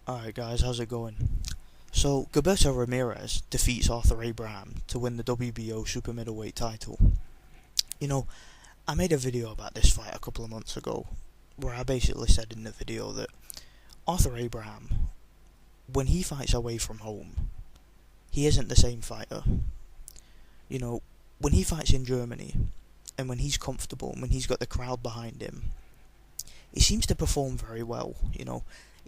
Alright guys, how's it going? So, Gilberto Ramirez defeats Arthur Abraham to win the WBO super middleweight title. You know, I made a video about this fight a couple of months ago, where I basically said in the video that Arthur Abraham, when he fights away from home, he isn't the same fighter. You know, when he fights in Germany, and when he's comfortable, and when he's got the crowd behind him, he seems to perform very well.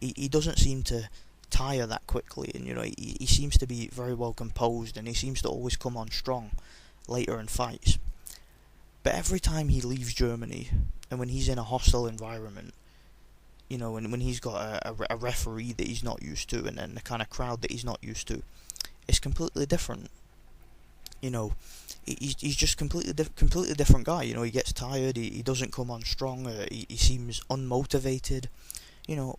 He doesn't seem to tire that quickly, and he seems to be very well composed, and he seems to always come on strong later in fights. But every time he leaves Germany, and when he's in a hostile environment, and when he's got a referee that he's not used to, and then the kind of crowd that he's not used to, it's completely different. He's just completely different guy. He gets tired. He doesn't come on strong. He seems unmotivated.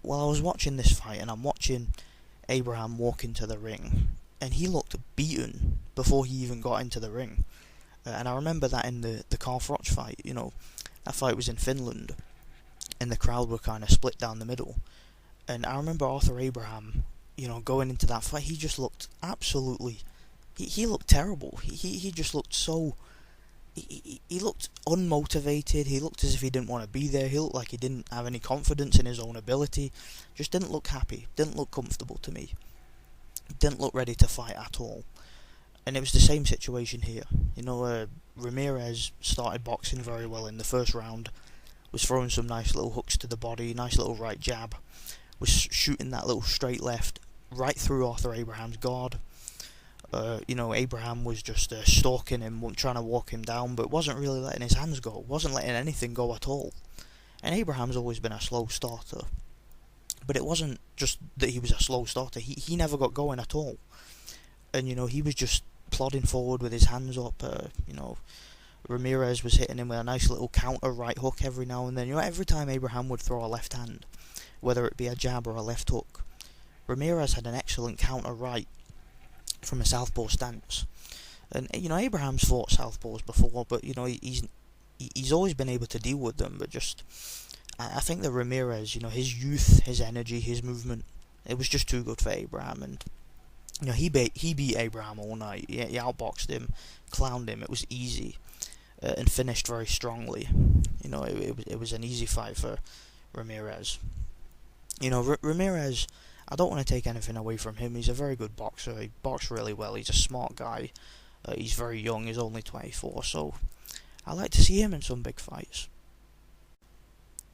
While I was watching this fight, and I'm watching Abraham walk into the ring, and he looked beaten before he even got into the ring. And I remember that in the Carl Froch fight. That fight was in Finland, and the crowd were kind of split down the middle. And I remember Arthur Abraham, going into that fight, he just looked absolutely. He looked terrible. He just looked so. He looked unmotivated. He looked as if he didn't want to be there. He looked like he didn't have any confidence in his own ability. Just didn't look happy. Didn't look comfortable to me. Didn't look ready to fight at all. And it was the same situation here. Ramirez started boxing very well in the first round. Was throwing some nice little hooks to the body. Nice little right jab. Was shooting that little straight left right through Arthur Abraham's guard. Abraham was just stalking him, trying to walk him down, but wasn't really letting his hands go, wasn't letting anything go at all. And Abraham's always been a slow starter, but it wasn't just that he was a slow starter, he never got going at all. And, he was just plodding forward with his hands up. Ramirez was hitting him with a nice little counter right hook every now and then. Every time Abraham would throw a left hand, whether it be a jab or a left hook, Ramirez had an excellent counter right from a southpaw stance. And Abraham's fought southpaws before, but he's always been able to deal with them. But just I think that Ramirez, his youth, his energy, his movement, it was just too good for Abraham. And he beat Abraham all night. He outboxed him, clowned him. It was easy, and finished very strongly. It was an easy fight for Ramirez. Ramirez, I don't want to take anything away from him. He's a very good boxer. He boxed really well. He's a smart guy. He's very young. He's only 24. So I like to see him in some big fights.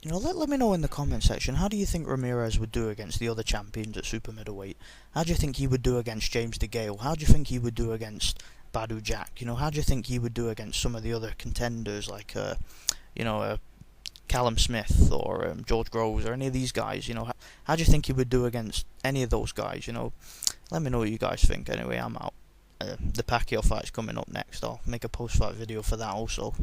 Let me know in the comment section. How do you think Ramirez would do against the other champions at super middleweight? How do you think he would do against James DeGale? How do you think he would do against Badou Jack? How do you think he would do against some of the other contenders like Callum Smith or George Groves or any of these guys? How do you think he would do against any of those guys? Let me know what you guys think. Anyway, I'm out. The Pacquiao fight's coming up next. I'll make a post-fight video for that also.